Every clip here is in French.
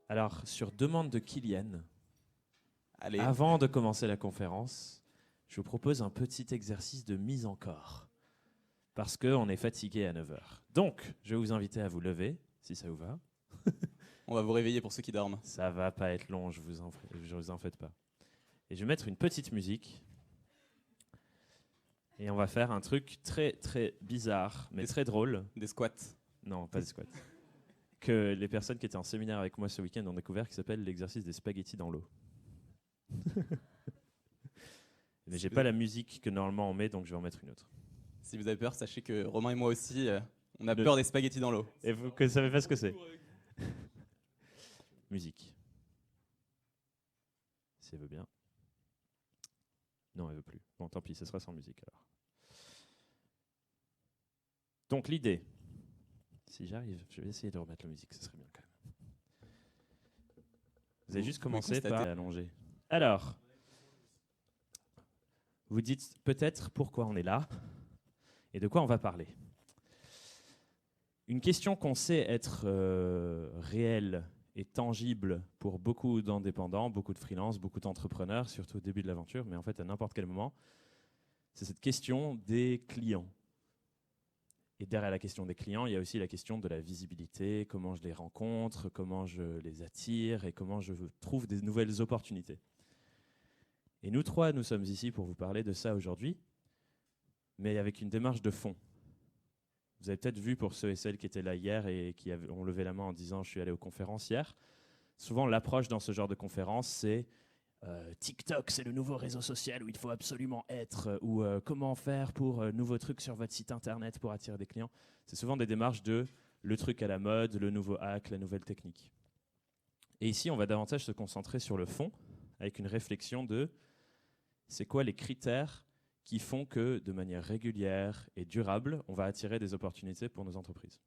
Alors, sur demande de Kylian, avant de commencer la conférence, je vous propose un petit exercice de mise en corps. Parce qu'on est fatigué à 9h. Donc, je vais vous inviter à vous lever, si ça vous va. On va vous réveiller pour ceux qui dorment. Ça va pas être long, je vous en faites pas. Et je vais mettre une petite musique. Et on va faire un truc très très bizarre, mais très drôle. Des squats. Non, pas des squats. Que les personnes qui étaient en séminaire avec moi ce week-end ont découvert, qui s'appelle l'exercice des spaghettis dans l'eau. Mais j'ai pas la musique que normalement on met, donc je vais en mettre une autre. Si vous avez peur, sachez que Romain et moi aussi, on a peur des spaghettis dans l'eau. Et vous ne savez pas ce que c'est. Musique. Si elle veut bien. Non, elle veut plus. Bon, tant pis, ce sera sans musique alors. Donc l'idée, si j'arrive, je vais essayer de remettre la musique, ce serait bien quand même. Vous avez juste commencé par allonger. Alors, vous dites peut-être pourquoi on est là et de quoi on va parler. Une question qu'on sait être réelle et tangible pour beaucoup d'indépendants, beaucoup de freelances, beaucoup d'entrepreneurs, surtout au début de l'aventure, mais en fait à n'importe quel moment, c'est cette question des clients. Et derrière la question des clients, il y a aussi la question de la visibilité, comment je les rencontre, comment je les attire et comment je trouve des nouvelles opportunités. Et nous trois, nous sommes ici pour vous parler de ça aujourd'hui, mais avec une démarche de fond. Vous avez peut-être vu pour ceux et celles qui étaient là hier et qui ont levé la main en disant « je suis allé aux conférences hier », souvent l'approche dans ce genre de conférence, c'est TikTok, c'est le nouveau réseau social où il faut absolument être, ou comment faire pour nouveau truc sur votre site internet pour attirer des clients. C'est souvent des démarches de le truc à la mode, le nouveau hack, la nouvelle technique. Et ici, on va davantage se concentrer sur le fond, avec une réflexion de c'est quoi les critères qui font que, de manière régulière et durable, on va attirer des opportunités pour nos entreprises.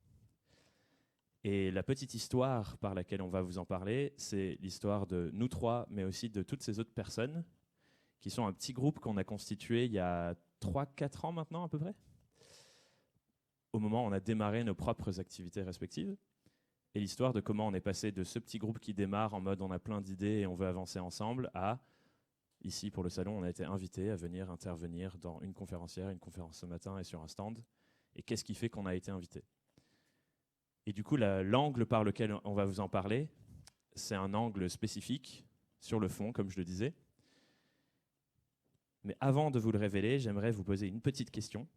Et la petite histoire par laquelle on va vous en parler, c'est l'histoire de nous trois, mais aussi de toutes ces autres personnes, qui sont un petit groupe qu'on a constitué il y a 3-4 ans maintenant à peu près, au moment où on a démarré nos propres activités respectives. Et l'histoire de comment on est passé de ce petit groupe qui démarre en mode on a plein d'idées et on veut avancer ensemble à, ici pour le salon, on a été invité à venir intervenir dans une conférencière, une conférence ce matin et sur un stand. Et qu'est-ce qui fait qu'on a été invité ? Et du coup, l'angle par lequel on va vous en parler, c'est un angle spécifique sur le fond, comme je le disais. Mais avant de vous le révéler, j'aimerais vous poser une petite question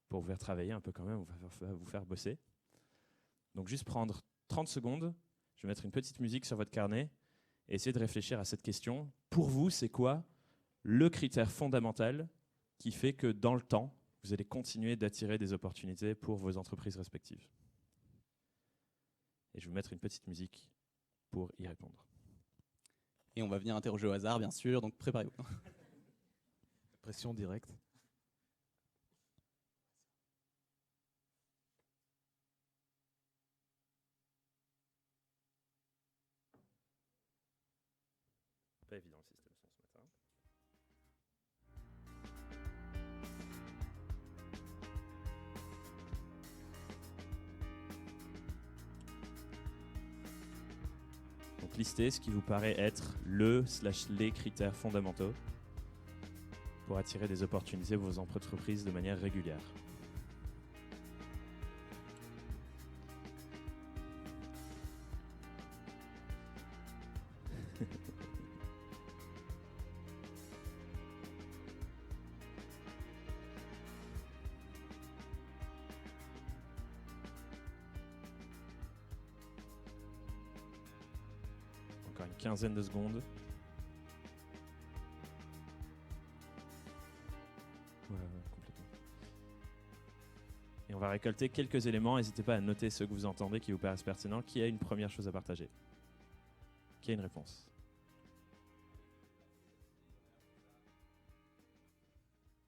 pour vous faire travailler un peu quand même, vous faire bosser. Donc juste prendre 30 secondes, je vais mettre une petite musique sur votre carnet et essayer de réfléchir à cette question. Pour vous, c'est quoi le critère fondamental qui fait que dans le temps, vous allez continuer d'attirer des opportunités pour vos entreprises respectives ? Et je vais vous mettre une petite musique pour y répondre. Et on va venir interroger au hasard, bien sûr, donc préparez-vous. Pression directe. Pas évident le système son ce matin. Donc listez ce qui vous paraît être les critères fondamentaux pour attirer des opportunités pour vos entreprises de manière régulière. Encore une quinzaine de secondes. Complètement. Et on va récolter quelques éléments. N'hésitez pas à noter ceux que vous entendez qui vous paraissent pertinents. Qui a une première chose à partager ? Qui a une réponse ?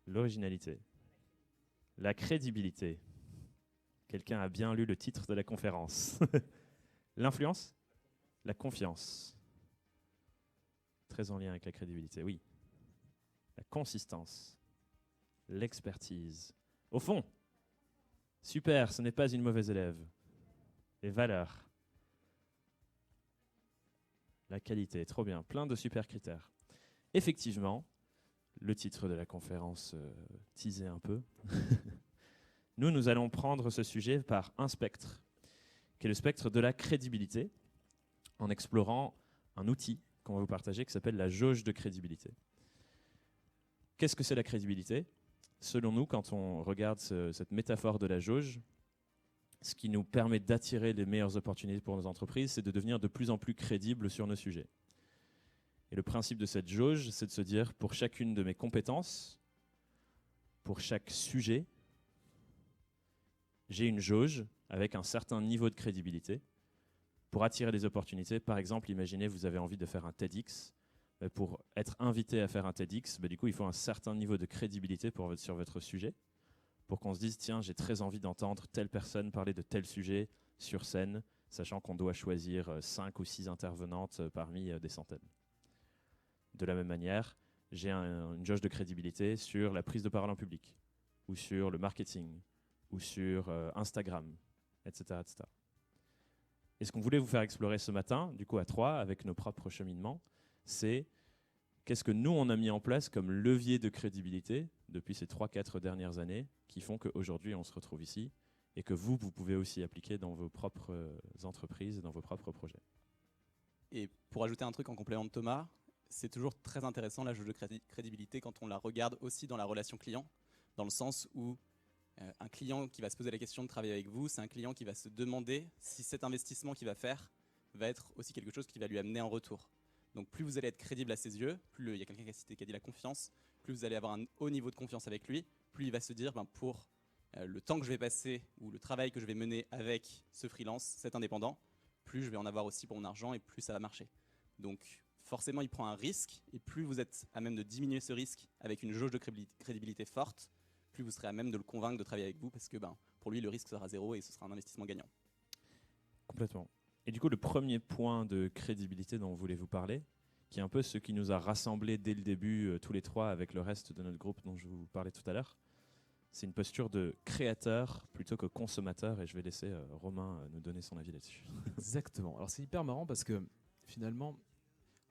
L'originalité. La crédibilité. Quelqu'un a bien lu le titre de la conférence. L'influence ? La confiance. Très en lien avec la crédibilité, oui. La consistance. L'expertise. Au fond, super, ce n'est pas une mauvaise élève. Les valeurs. La qualité, trop bien, plein de super critères. Effectivement, le titre de la conférence teasait un peu. Nous allons prendre ce sujet par un spectre, qui est le spectre de la crédibilité, en explorant un outil qu'on va vous partager qui s'appelle la jauge de crédibilité. Qu'est-ce que c'est la crédibilité ? Selon nous, quand on regarde cette métaphore de la jauge, ce qui nous permet d'attirer les meilleures opportunités pour nos entreprises, c'est de devenir de plus en plus crédibles sur nos sujets. Et le principe de cette jauge, c'est de se dire, pour chacune de mes compétences, pour chaque sujet, j'ai une jauge avec un certain niveau de crédibilité pour attirer des opportunités. Par exemple, imaginez, vous avez envie de faire un TEDx. Pour être invité à faire un TEDx, du coup, il faut un certain niveau de crédibilité sur votre sujet, pour qu'on se dise, tiens, j'ai très envie d'entendre telle personne parler de tel sujet sur scène, sachant qu'on doit choisir 5 ou 6 intervenantes parmi des centaines. De la même manière, j'ai une jauge de crédibilité sur la prise de parole en public, ou sur le marketing, ou sur Instagram, etc., etc. Et ce qu'on voulait vous faire explorer ce matin, du coup à 3, avec nos propres cheminements, c'est qu'est-ce que nous, on a mis en place comme levier de crédibilité depuis ces 3-4 dernières années qui font qu'aujourd'hui, on se retrouve ici et que vous pouvez aussi appliquer dans vos propres entreprises et dans vos propres projets. Et pour ajouter un truc en complément de Thomas, c'est toujours très intéressant la jauge de crédibilité quand on la regarde aussi dans la relation client, dans le sens où un client qui va se poser la question de travailler avec vous, c'est un client qui va se demander si cet investissement qu'il va faire va être aussi quelque chose qui va lui amener en retour. Donc plus vous allez être crédible à ses yeux, plus il y a quelqu'un qui a dit la confiance, plus vous allez avoir un haut niveau de confiance avec lui, plus il va se dire pour le temps que je vais passer ou le travail que je vais mener avec ce freelance, cet indépendant, plus je vais en avoir aussi pour mon argent et plus ça va marcher. Donc forcément il prend un risque, et plus vous êtes à même de diminuer ce risque avec une jauge de crédibilité forte, plus vous serez à même de le convaincre de travailler avec vous, parce que pour lui le risque sera zéro et ce sera un investissement gagnant. Complètement. Et du coup, le premier point de crédibilité dont vous voulez vous parler, qui est un peu ce qui nous a rassemblés dès le début, tous les trois, avec le reste de notre groupe dont je vous parlais tout à l'heure, c'est une posture de créateur plutôt que consommateur, et je vais laisser Romain nous donner son avis là-dessus. Exactement. Alors c'est hyper marrant parce que finalement,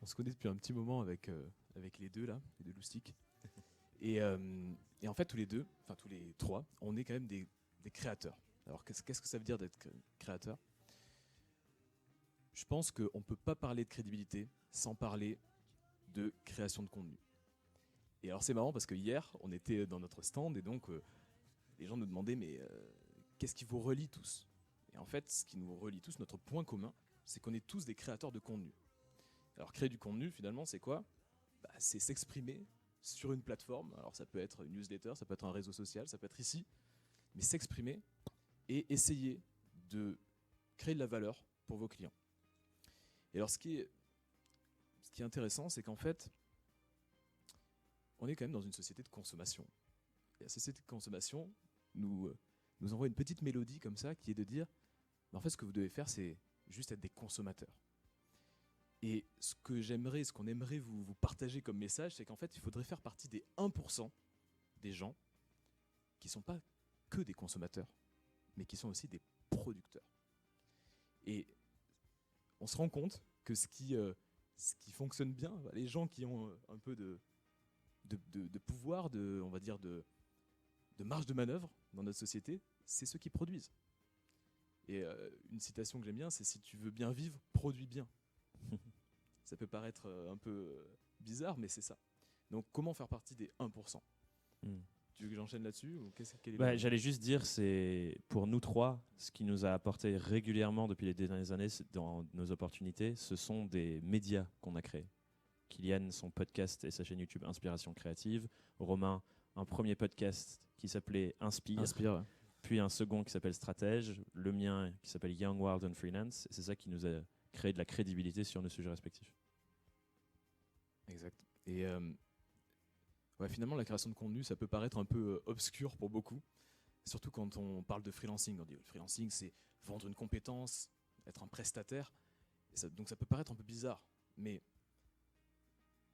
on se connaît depuis un petit moment avec les deux là, les deux loustiques. Et en fait, tous les trois, on est quand même des créateurs. Alors qu'est-ce que ça veut dire d'être créateur ? Je pense qu'on ne peut pas parler de crédibilité sans parler de création de contenu. Et alors c'est marrant parce que hier, on était dans notre stand et donc les gens nous demandaient mais qu'est-ce qui vous relie tous ? Et en fait, ce qui nous relie tous, notre point commun, c'est qu'on est tous des créateurs de contenu. Alors créer du contenu, finalement, c'est quoi ? C'est s'exprimer sur une plateforme. Alors ça peut être une newsletter, ça peut être un réseau social, ça peut être ici. Mais s'exprimer et essayer de créer de la valeur pour vos clients. Et alors ce qui est intéressant, c'est qu'en fait, on est quand même dans une société de consommation. Et la société de consommation nous envoie une petite mélodie comme ça qui est de dire en fait, ce que vous devez faire, c'est juste être des consommateurs. Et ce qu'on aimerait vous partager comme message, c'est qu'en fait, il faudrait faire partie des 1% des gens qui ne sont pas que des consommateurs, mais qui sont aussi des producteurs. Et on se rend compte que ce qui fonctionne bien, les gens qui ont un peu de pouvoir, on va dire de marge de manœuvre dans notre société, c'est ceux qui produisent. Et une citation que j'aime bien, c'est « Si tu veux bien vivre, produis bien ». Ça peut paraître un peu bizarre, mais c'est ça. Donc comment faire partie des 1% ? Tu veux que j'enchaîne là-dessus ou J'allais juste dire, c'est pour nous trois, ce qui nous a apporté régulièrement depuis les dernières années dans nos opportunités, ce sont des médias qu'on a créés. Kylian, son podcast et sa chaîne YouTube Inspiration Créative. Romain, un premier podcast qui s'appelait Inspire. Puis un second qui s'appelle Stratège. Le mien qui s'appelle Young, Wild and Freelance. Et c'est ça qui nous a créé de la crédibilité sur nos sujets respectifs. Exact. Et finalement, la création de contenu, ça peut paraître un peu obscur pour beaucoup. Surtout quand on parle de freelancing. On dit le freelancing, c'est vendre une compétence, être un prestataire. Donc ça peut paraître un peu bizarre. Mais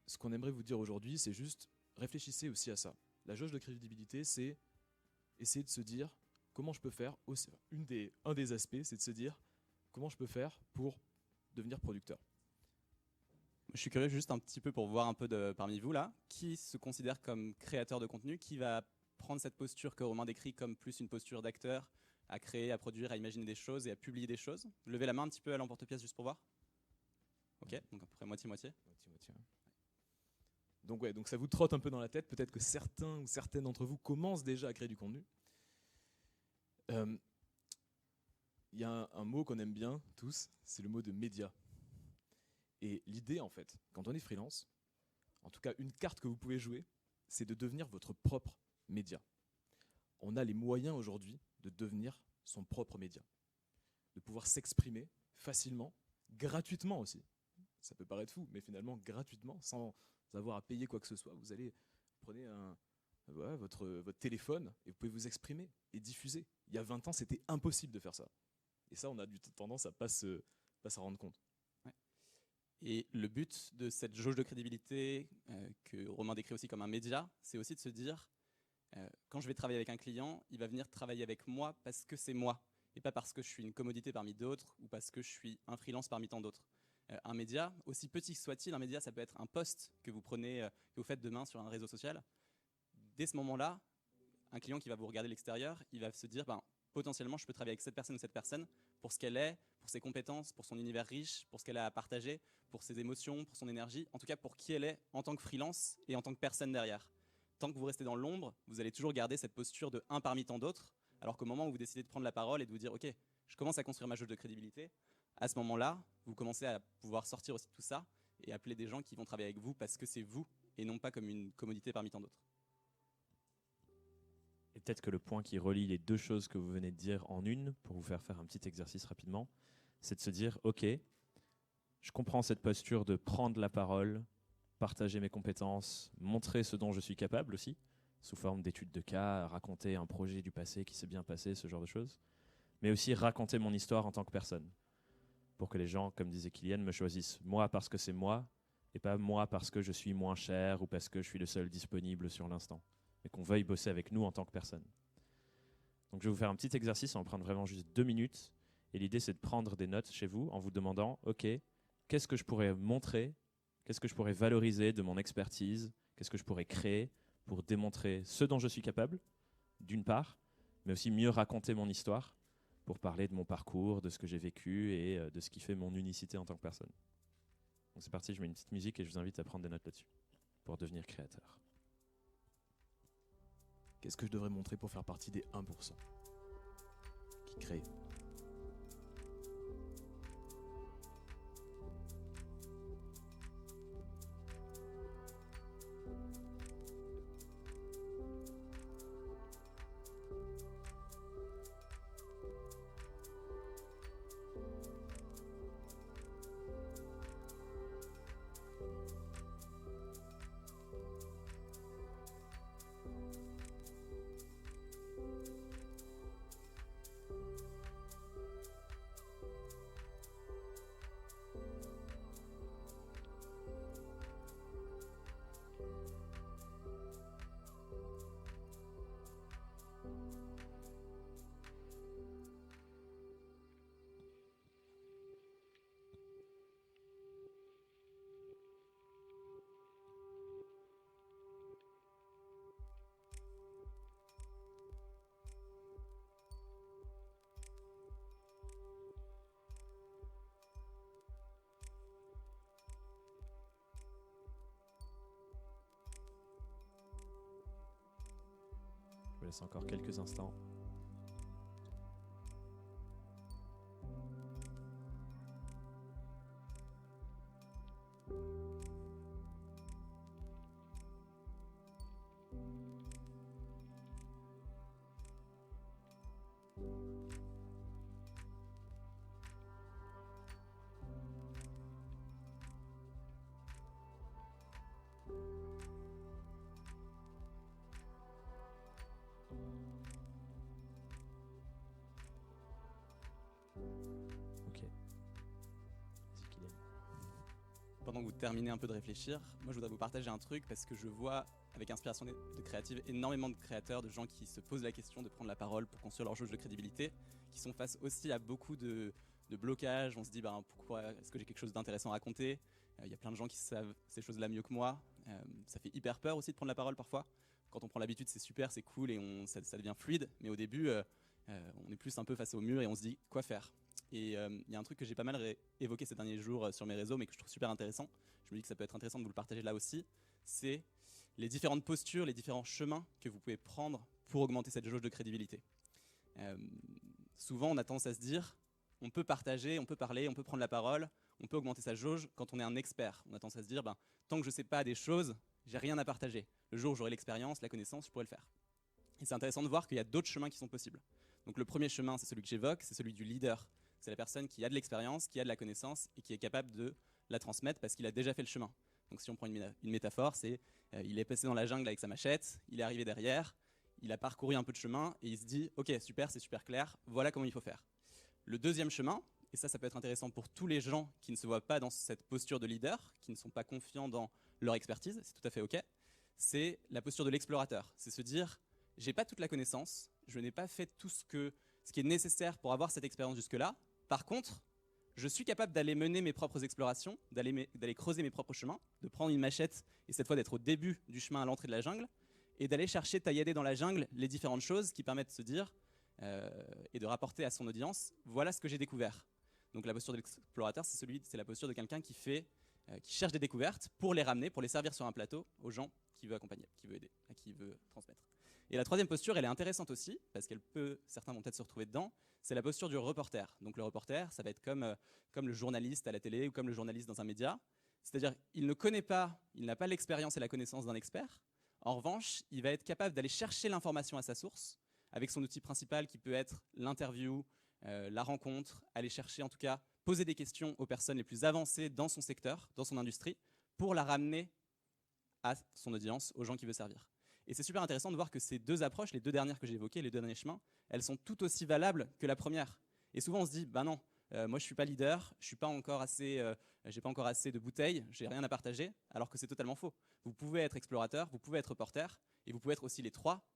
ce qu'on aimerait vous dire aujourd'hui, c'est juste réfléchissez aussi à ça. La jauge de crédibilité, c'est essayer de se dire comment je peux faire. Un des aspects, c'est de se dire comment je peux faire pour devenir producteur. Je suis curieux juste un petit peu pour voir un peu parmi vous là, qui se considère comme créateur de contenu, qui va prendre cette posture que Romain décrit comme plus une posture d'acteur, à créer, à produire, à imaginer des choses et à publier des choses. Levez la main un petit peu à l'emporte-pièce juste pour voir. Ok, donc à peu près moitié-moitié. Donc ça vous trotte un peu dans la tête. Peut-être que certains ou certaines d'entre vous commencent déjà à créer du contenu. Il y a un mot qu'on aime bien tous, c'est le mot de média. Et l'idée, en fait, quand on est freelance, en tout cas une carte que vous pouvez jouer, c'est de devenir votre propre média. On a les moyens aujourd'hui de devenir son propre média, de pouvoir s'exprimer facilement, gratuitement aussi. Ça peut paraître fou, mais finalement gratuitement, sans avoir à payer quoi que ce soit. Vous prenez votre téléphone et vous pouvez vous exprimer et diffuser. Il y a 20 ans, c'était impossible de faire ça. Et ça, on a tendance à pas s'en rendre compte. Et le but de cette jauge de crédibilité que Romain décrit aussi comme un média, c'est aussi de se dire, quand je vais travailler avec un client, il va venir travailler avec moi parce que c'est moi, et pas parce que je suis une commodité parmi d'autres ou parce que je suis un freelance parmi tant d'autres. Un média, aussi petit que soit-il, un média, ça peut être un post que vous prenez, que vous faites demain sur un réseau social. Dès ce moment-là, un client qui va vous regarder de l'extérieur, il va se dire, potentiellement, je peux travailler avec cette personne ou cette personne pour ce qu'elle est, pour ses compétences, pour son univers riche, pour ce qu'elle a à partager, pour ses émotions, pour son énergie, en tout cas pour qui elle est en tant que freelance et en tant que personne derrière. Tant que vous restez dans l'ombre, vous allez toujours garder cette posture de un parmi tant d'autres, alors qu'au moment où vous décidez de prendre la parole et de vous dire « Ok, je commence à construire ma jauge de crédibilité », à ce moment-là, vous commencez à pouvoir sortir aussi de tout ça et appeler des gens qui vont travailler avec vous parce que c'est vous et non pas comme une commodité parmi tant d'autres. Et peut-être que le point qui relie les deux choses que vous venez de dire en une, pour vous faire un petit exercice rapidement, c'est de se dire, ok, Je comprends cette posture de prendre la parole, partager mes compétences, montrer ce dont je suis capable aussi, sous forme d'études de cas, raconter un projet du passé qui s'est bien passé, ce genre de choses, mais aussi raconter mon histoire en tant que personne, pour que les gens, comme disait Kylian, me choisissent moi parce que c'est moi, et pas moi parce que je suis moins cher ou parce que je suis le seul disponible sur l'instant, mais qu'on veuille bosser avec nous en tant que personne. Donc je vais vous faire un petit exercice, on va prendre vraiment juste 2 minutes, et l'idée c'est de prendre des notes chez vous en vous demandant, ok, qu'est-ce que je pourrais montrer, qu'est-ce que je pourrais valoriser de mon expertise, qu'est-ce que je pourrais créer pour démontrer ce dont je suis capable, d'une part, mais aussi mieux raconter mon histoire pour parler de mon parcours, de ce que j'ai vécu et de ce qui fait mon unicité en tant que personne. Donc c'est parti, je mets une petite musique et je vous invite à prendre des notes là-dessus pour devenir créateur. Qu'est-ce que je devrais montrer pour faire partie des 1% qui créent? Je vous laisse encore quelques instants. Pendant que vous terminez un peu de réfléchir, moi je voudrais vous partager un truc parce que je vois, avec inspiration de créative, énormément de créateurs, de gens qui se posent la question de prendre la parole pour construire leur jauge de crédibilité, qui sont face aussi à beaucoup de blocages. On se dit pourquoi est-ce que j'ai quelque chose d'intéressant à raconter. Il y a plein de gens qui savent ces choses-là mieux que moi. Ça fait hyper peur aussi de prendre la parole parfois. Quand on prend l'habitude, c'est super, c'est cool et ça devient fluide. Mais au début, on est plus un peu face au mur et on se dit quoi faire. Et il y a un truc que j'ai pas mal évoqué ces derniers jours sur mes réseaux, mais que je trouve super intéressant. Je me dis que ça peut être intéressant de vous le partager là aussi. C'est les différentes postures, les différents chemins que vous pouvez prendre pour augmenter cette jauge de crédibilité. Souvent, on a tendance à se dire, on peut partager, on peut parler, on peut prendre la parole, on peut augmenter sa jauge quand on est un expert. On a tendance à se dire, tant que je ne sais pas des choses, j'ai rien à partager. Le jour où j'aurai l'expérience, la connaissance, je pourrai le faire. Et c'est intéressant de voir qu'il y a d'autres chemins qui sont possibles. Donc le premier chemin, c'est celui que j'évoque, c'est celui du leader. C'est la personne qui a de l'expérience, qui a de la connaissance et qui est capable de la transmettre parce qu'il a déjà fait le chemin. Donc si on prend une métaphore, c'est il est passé dans la jungle avec sa machette, il est arrivé derrière, il a parcouru un peu de chemin et il se dit « Ok, super, c'est super clair, voilà comment il faut faire ». Le deuxième chemin, et ça peut être intéressant pour tous les gens qui ne se voient pas dans cette posture de leader, qui ne sont pas confiants dans leur expertise, c'est tout à fait ok, c'est la posture de l'explorateur. C'est se dire « J'ai pas toute la connaissance, je n'ai pas fait tout ce qui est nécessaire pour avoir cette expérience jusque-là. Par contre, je suis capable d'aller mener mes propres explorations, d'aller creuser mes propres chemins, de prendre une machette et cette fois d'être au début du chemin à l'entrée de la jungle et d'aller chercher, taillader dans la jungle les différentes choses qui permettent de se dire et de rapporter à son audience, voilà ce que j'ai découvert. Donc la posture de l'explorateur, c'est la posture de quelqu'un qui cherche des découvertes pour les ramener, pour les servir sur un plateau aux gens qu'il veut accompagner, qu'il veut aider, à qui il veut transmettre. Et la troisième posture, elle est intéressante aussi, parce certains vont peut-être se retrouver dedans, c'est la posture du reporter. Donc le reporter, ça va être comme le journaliste à la télé ou comme le journaliste dans un média. C'est-à-dire, il ne connaît pas, il n'a pas l'expérience et la connaissance d'un expert. En revanche, il va être capable d'aller chercher l'information à sa source, avec son outil principal qui peut être l'interview, la rencontre, aller chercher en tout cas poser des questions aux personnes les plus avancées dans son secteur, dans son industrie, pour la ramener à son audience, aux gens qu'il veut servir. Et c'est super intéressant de voir que ces deux approches, les deux dernières que j'ai évoquées, les deux derniers chemins, elles sont tout aussi valables que la première. Et souvent on se dit, bah non, moi je suis pas leader, j'ai pas encore assez de bouteilles, j'ai rien à partager, alors que c'est totalement faux. Vous pouvez être explorateur, vous pouvez être reporter, et vous pouvez être aussi les trois.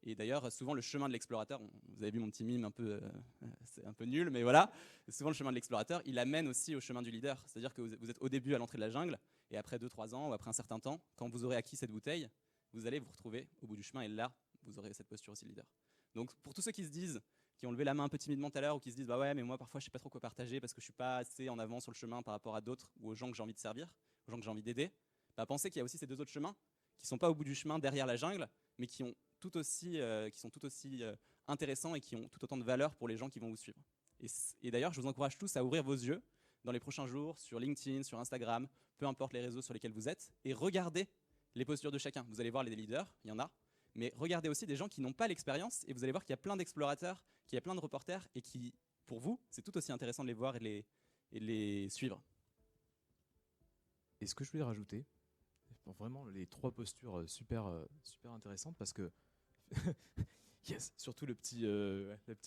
Et d'ailleurs, souvent le chemin de l'explorateur, vous avez vu mon petit mime un peu, c'est un peu nul, mais voilà, souvent le chemin de l'explorateur, il amène aussi au chemin du leader. C'est-à-dire que vous êtes au début à l'entrée de la jungle, et après 2-3 ans, ou après un certain temps, quand vous aurez acquis cette bouteille, vous allez vous retrouver au bout du chemin, et là, vous aurez cette posture aussi de leader. Donc pour tous ceux qui se disent, qui ont levé la main un peu timidement tout à l'heure, ou qui se disent, bah ouais, mais moi parfois je sais pas trop quoi partager parce que je suis pas assez en avant sur le chemin par rapport à d'autres, ou aux gens que j'ai envie de servir, aux gens que j'ai envie d'aider, bah pensez qu'il y a aussi ces deux autres chemins, qui sont pas au bout du chemin derrière la jungle, mais qui sont tout aussi intéressants et qui ont tout autant de valeur pour les gens qui vont vous suivre. Et d'ailleurs, je vous encourage tous à ouvrir vos yeux dans les prochains jours sur LinkedIn, sur Instagram, peu importe les réseaux sur lesquels vous êtes, et regardez les postures de chacun. Vous allez voir les leaders, il y en a, mais regardez aussi des gens qui n'ont pas l'expérience, et vous allez voir qu'il y a plein d'explorateurs, qu'il y a plein de reporters, et qui, pour vous, c'est tout aussi intéressant de les voir et de les suivre. Et ce que je voulais rajouter, vraiment les trois postures super intéressantes, parce que yes, surtout le petit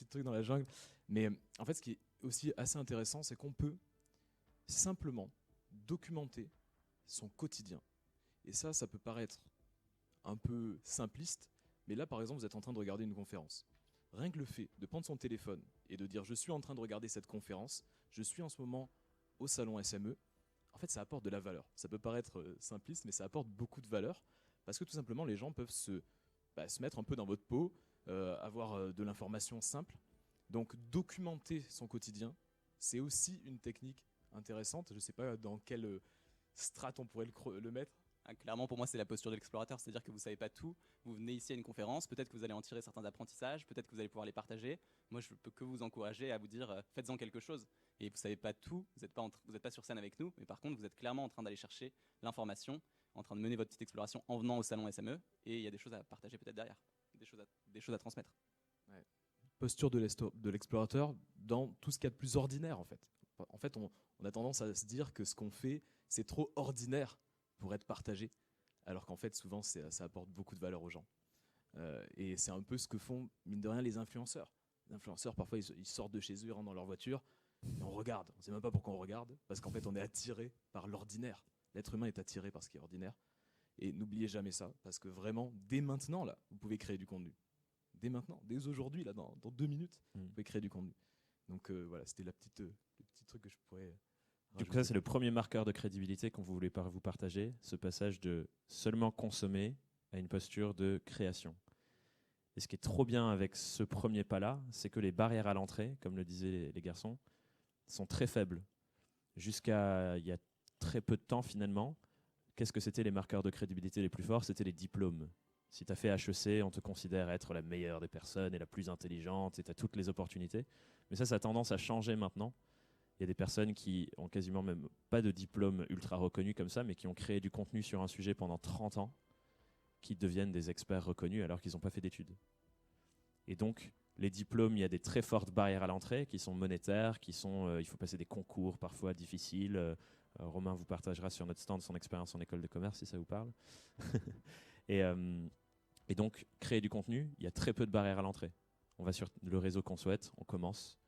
truc dans la jungle. Mais en fait, ce qui est aussi assez intéressant, c'est qu'on peut simplement documenter son quotidien. Et ça peut paraître un peu simpliste, mais là, par exemple, vous êtes en train de regarder une conférence. Rien que le fait de prendre son téléphone et de dire « je suis en train de regarder cette conférence, je suis en ce moment au salon SME », en fait, ça apporte de la valeur. Ça peut paraître simpliste, mais ça apporte beaucoup de valeur, parce que tout simplement, les gens peuvent se mettre un peu dans votre peau, avoir de l'information simple. Donc documenter son quotidien, c'est aussi une technique intéressante. Je ne sais pas dans quelle strate on pourrait le mettre. Clairement, pour moi, c'est la posture de l'explorateur, c'est-à-dire que vous ne savez pas tout. Vous venez ici à une conférence, peut-être que vous allez en tirer certains apprentissages, peut-être que vous allez pouvoir les partager. Moi, je ne peux que vous encourager à vous dire faites-en quelque chose. Et vous ne savez pas tout, vous n'êtes pas sur scène avec nous, mais par contre, vous êtes clairement en train d'aller chercher l'information, en train de mener votre petite exploration en venant au salon SME, et il y a des choses à partager peut-être derrière, des choses à transmettre. Ouais. Posture de l'explorateur dans tout ce qu'il y a de plus ordinaire, en fait. En fait, on a tendance à se dire que ce qu'on fait, c'est trop ordinaire pour être partagé, alors qu'en fait, souvent, ça apporte beaucoup de valeur aux gens. Et c'est un peu ce que font, mine de rien, les influenceurs. Les influenceurs, parfois, ils sortent de chez eux, ils rentrent dans leur voiture, et on regarde. On ne sait même pas pourquoi on regarde, parce qu'en fait, on est attiré par l'ordinaire. L'être humain est attiré par ce qui est ordinaire. Et n'oubliez jamais ça, parce que vraiment, dès maintenant, là, vous pouvez créer du contenu. Dès maintenant, dès aujourd'hui, là, dans 2 minutes, vous pouvez créer du contenu. Donc voilà, c'était le petit truc que je pourrais... Du coup, ça, c'est le premier marqueur de crédibilité qu'on voulait vous partager, ce passage de seulement consommer à une posture de création. Et ce qui est trop bien avec ce premier pas-là, c'est que les barrières à l'entrée, comme le disaient les garçons, sont très faibles. Jusqu'à il y a très peu de temps, finalement, qu'est-ce que c'était les marqueurs de crédibilité les plus forts? C'était les diplômes. Si tu as fait HEC, on te considère être la meilleure des personnes et la plus intelligente et tu as toutes les opportunités. Mais ça a tendance à changer maintenant. Il y a des personnes qui ont quasiment même pas de diplôme ultra reconnu comme ça, mais qui ont créé du contenu sur un sujet pendant 30 ans, qui deviennent des experts reconnus alors qu'ils n'ont pas fait d'études. Et donc, les diplômes, il y a des très fortes barrières à l'entrée qui sont monétaires, il faut passer des concours parfois difficiles. Romain vous partagera sur notre stand son expérience en école de commerce si ça vous parle. Et donc, créer du contenu, il y a très peu de barrières à l'entrée. On va sur le réseau qu'on souhaite, on commence.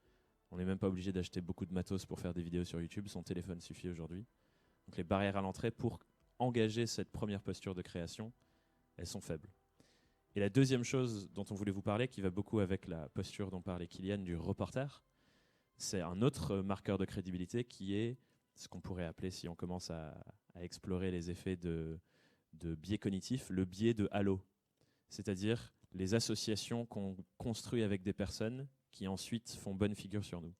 On n'est même pas obligé d'acheter beaucoup de matos pour faire des vidéos sur YouTube. Son téléphone suffit aujourd'hui. Donc les barrières à l'entrée pour engager cette première posture de création, elles sont faibles. Et la deuxième chose dont on voulait vous parler, qui va beaucoup avec la posture dont parlait Kylian du reporter, c'est un autre marqueur de crédibilité qui est ce qu'on pourrait appeler, si on commence à explorer les effets de biais cognitifs, le biais de halo. C'est-à-dire les associations qu'on construit avec des personnes qui ensuite font bonne figure sur nous.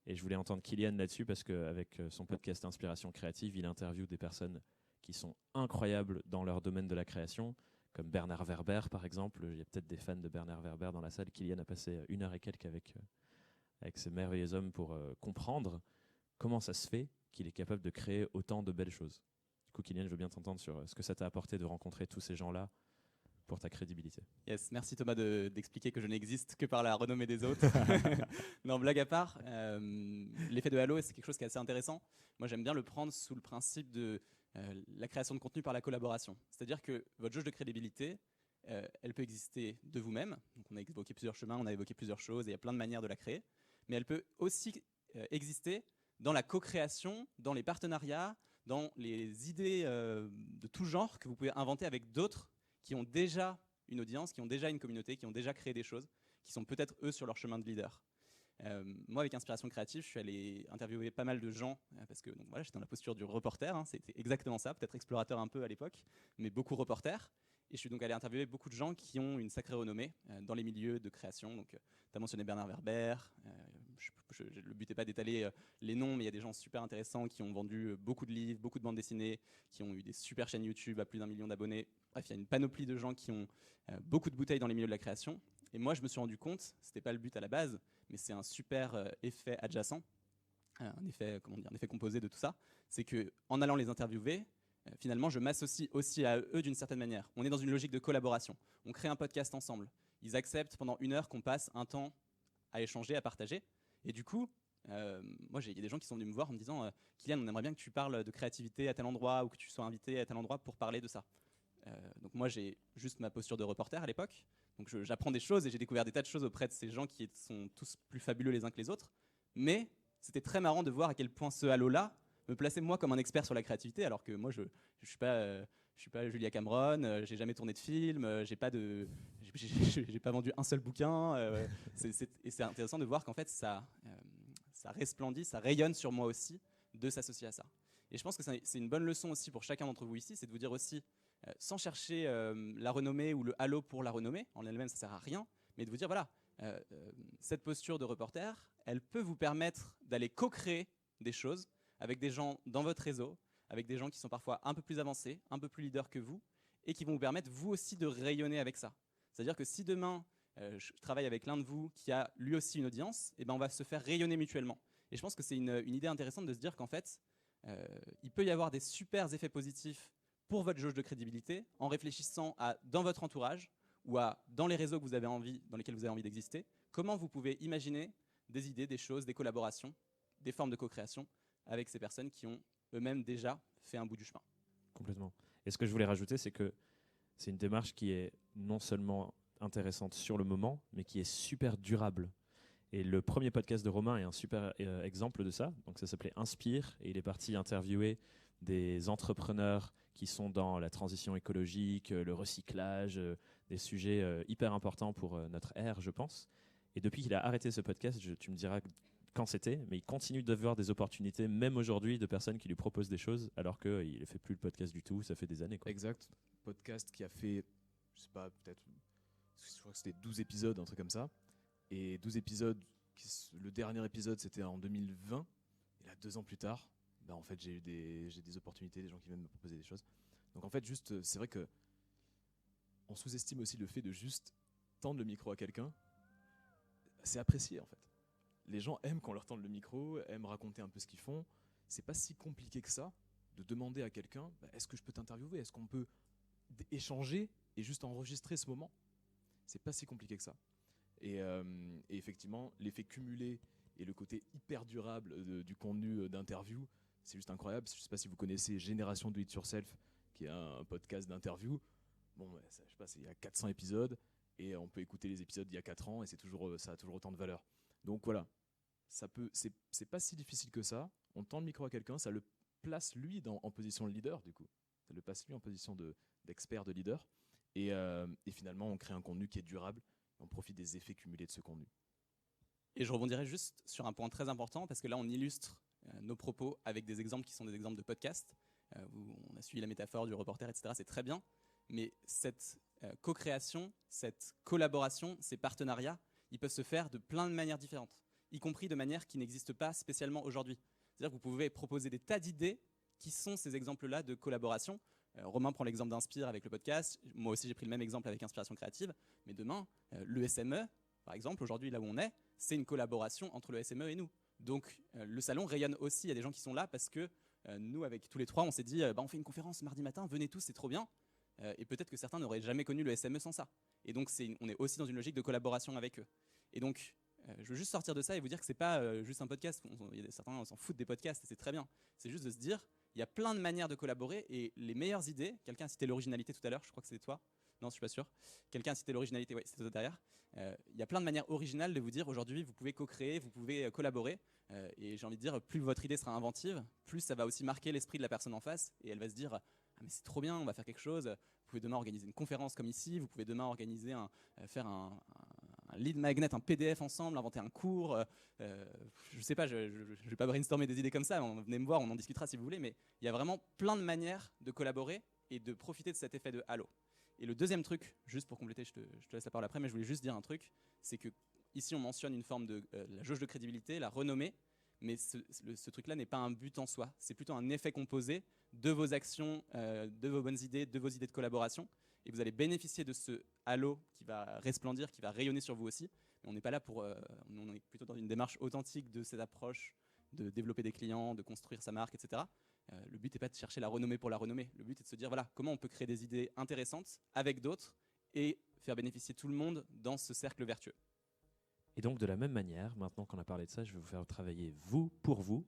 Et je voulais entendre Kylian là-dessus parce qu'avec son podcast Inspiration créative, il interviewe des personnes qui sont incroyables dans leur domaine de la création, comme Bernard Werber par exemple. Il y a peut-être des fans de Bernard Werber dans la salle. Kylian a passé 1 heure et quelques avec ces merveilleux hommes pour comprendre comment ça se fait qu'il est capable de créer autant de belles choses. Du coup, Kylian, je veux bien t'entendre sur ce que ça t'a apporté de rencontrer tous ces gens-là pour ta crédibilité. Yes, merci Thomas d'expliquer que je n'existe que par la renommée des autres. Non, blague à part, l'effet de halo, c'est quelque chose qui est assez intéressant. Moi, j'aime bien le prendre sous le principe de la création de contenu par la collaboration. C'est-à-dire que votre jauge de crédibilité, elle peut exister de vous-même. Donc, on a évoqué plusieurs chemins, on a évoqué plusieurs choses, et il y a plein de manières de la créer. Mais elle peut aussi exister dans la co-création, dans les partenariats, dans les idées de tout genre que vous pouvez inventer avec d'autres qui ont déjà une audience, qui ont déjà une communauté, qui ont déjà créé des choses, qui sont peut-être eux sur leur chemin de leader. Moi, avec Inspiration Créative, je suis allé interviewer pas mal de gens, parce que donc, voilà, j'étais dans la posture du reporter, hein, c'était exactement ça, peut-être explorateur un peu à l'époque, mais beaucoup reporter. Et je suis donc allé interviewer beaucoup de gens qui ont une sacrée renommée dans les milieux de création. Donc, tu as mentionné Bernard Werber. Le but n'est pas d'étaler les noms, mais il y a des gens super intéressants qui ont vendu beaucoup de livres, beaucoup de bandes dessinées, qui ont eu des super chaînes YouTube à plus d'1 million d'abonnés. Bref, il y a une panoplie de gens qui ont beaucoup de bouteilles dans les milieux de la création. Et moi, je me suis rendu compte, ce n'était pas le but à la base, mais c'est un super effet adjacent, un effet composé de tout ça. C'est qu'en allant les interviewer, finalement, je m'associe aussi à eux d'une certaine manière. On est dans une logique de collaboration. On crée un podcast ensemble. Ils acceptent pendant 1 heure qu'on passe un temps à échanger, à partager. Et du coup, moi, il y a des gens qui sont venus me voir en me disant Kylian, on aimerait bien que tu parles de créativité à tel endroit ou que tu sois invité à tel endroit pour parler de ça. Donc moi, j'ai juste ma posture de reporter à l'époque. Donc j'apprends des choses et j'ai découvert des tas de choses auprès de ces gens qui sont tous plus fabuleux les uns que les autres. Mais c'était très marrant de voir à quel point ce halo-là me plaçait moi comme un expert sur la créativité, alors que moi je suis pas Julia Cameron, j'ai jamais tourné de film, j'ai pas vendu un seul bouquin. Et c'est intéressant de voir qu'en fait ça resplendit, ça rayonne sur moi aussi de s'associer à ça. Et je pense que c'est une bonne leçon aussi pour chacun d'entre vous ici, c'est de vous dire aussi, sans chercher la renommée ou le halo pour la renommée, en elle-même ça sert à rien, mais de vous dire voilà, cette posture de reporter, elle peut vous permettre d'aller co-créer des choses avec des gens dans votre réseau, avec des gens qui sont parfois un peu plus avancés, un peu plus leaders que vous, et qui vont vous permettre vous aussi de rayonner avec ça. C'est-à-dire que si demain, je travaille avec l'un de vous qui a lui aussi une audience, eh ben on va se faire rayonner mutuellement. Et je pense que c'est une idée intéressante de se dire qu'en fait, il peut y avoir des super effets positifs pour votre jauge de crédibilité en réfléchissant à, dans votre entourage ou dans les réseaux dans lesquels vous avez envie d'exister, comment vous pouvez imaginer des idées, des choses, des collaborations, des formes de co-création avec ces personnes qui ont eux-mêmes déjà fait un bout du chemin. Complètement. Et ce que je voulais rajouter, c'est que c'est une démarche qui est non seulement intéressante sur le moment, mais qui est super durable. Et le premier podcast de Romain est un super exemple de ça. Donc ça s'appelait Inspire, et il est parti interviewer des entrepreneurs qui sont dans la transition écologique, le recyclage, des sujets hyper importants pour notre ère, je pense. Et depuis qu'il a arrêté ce podcast, tu me diras quand c'était, mais il continue d'avoir des opportunités, même aujourd'hui, de personnes qui lui proposent des choses, alors qu'il ne fait plus le podcast du tout, ça fait des années, quoi. Exact. Podcast qui a fait, je sais pas, peut-être, je crois que c'était 12 épisodes, un truc comme ça. Et 12 épisodes, le dernier épisode, c'était en 2020. Et là, 2 ans plus tard, bah, en fait, j'ai des opportunités, des gens qui viennent me proposer des choses. Donc en fait, juste, c'est vrai que on sous-estime aussi le fait de juste tendre le micro à quelqu'un. C'est apprécié, en fait. Les gens aiment qu'on leur tende le micro, aiment raconter un peu ce qu'ils font. C'est pas si compliqué que ça de demander à quelqu'un est-ce que je peux t'interviewer, est-ce qu'on peut échanger et juste enregistrer ce moment. C'est pas si compliqué que ça. Et effectivement, l'effet cumulé et le côté hyper durable du contenu d'interview, c'est juste incroyable. Je sais pas si vous connaissez Génération Do It Yourself, qui est un podcast d'interview. Bon, je sais pas, il y a 400 épisodes et on peut écouter les épisodes d'il y a 4 ans et ça a toujours autant de valeur. Donc voilà, c'est pas si difficile que ça. On tend le micro à quelqu'un, ça le place lui en position de leader du coup. Ça le place lui en position d'expert, de leader. Et finalement, on crée un contenu qui est durable. On profite des effets cumulés de ce contenu. Et je rebondirai juste sur un point très important, parce que là, on illustre nos propos avec des exemples qui sont des exemples de podcasts. On a suivi la métaphore du reporter, etc. C'est très bien. Mais cette co-création, cette collaboration, ces partenariats, ils peuvent se faire de plein de manières différentes, y compris de manières qui n'existent pas spécialement aujourd'hui. C'est-à-dire que vous pouvez proposer des tas d'idées qui sont ces exemples-là de collaboration. Romain prend l'exemple d'Inspire avec le podcast. Moi aussi, j'ai pris le même exemple avec Inspiration Créative. Mais demain, le SME, par exemple, aujourd'hui, là où on est, c'est une collaboration entre le SME et nous. Donc, le salon rayonne aussi. Il y a des gens qui sont là parce que nous, avec tous les trois, on s'est dit on fait une conférence mardi matin, venez tous, c'est trop bien. et peut-être que certains n'auraient jamais connu le SME sans ça. Et donc on est aussi dans une logique de collaboration avec eux. Et donc je veux juste sortir de ça et vous dire que c'est pas juste un podcast. Certains s'en foutent des podcasts et c'est très bien. C'est juste de se dire, il y a plein de manières de collaborer et les meilleures idées, quelqu'un a cité l'originalité tout à l'heure, je crois que c'était toi. Non, je suis pas sûr. Quelqu'un a cité l'originalité, oui, c'était toi derrière. Il y a plein de manières originales de vous dire aujourd'hui, vous pouvez co-créer, vous pouvez collaborer. Et j'ai envie de dire, plus votre idée sera inventive, plus ça va aussi marquer l'esprit de la personne en face. Et elle va se dire, ah mais c'est trop bien, on va faire quelque chose. Vous pouvez demain organiser une conférence comme ici, vous pouvez demain organiser faire un lead magnet, un PDF ensemble, inventer un cours. Je sais pas, je vais pas brainstormer des idées comme ça. Venez me voir, on en discutera si vous voulez. Mais il y a vraiment plein de manières de collaborer et de profiter de cet effet de halo. Et le deuxième truc, juste pour compléter, je te laisse la parole après, mais je voulais juste dire un truc, c'est que ici on mentionne une forme de la jauge de crédibilité, la renommée, mais ce truc-là n'est pas un but en soi, c'est plutôt un effet composé de vos actions, de vos bonnes idées, de vos idées de collaboration, et vous allez bénéficier de ce halo qui va resplendir, qui va rayonner sur vous aussi, mais on n'est pas là pour, on est plutôt dans une démarche authentique de cette approche, de développer des clients, de construire sa marque, etc. Le but n'est pas de chercher la renommée pour la renommée. Le but est de se dire, voilà, comment on peut créer des idées intéressantes avec d'autres et faire bénéficier tout le monde dans ce cercle vertueux. Et donc, de la même manière, maintenant qu'on a parlé de ça, je vais vous faire travailler vous pour vous,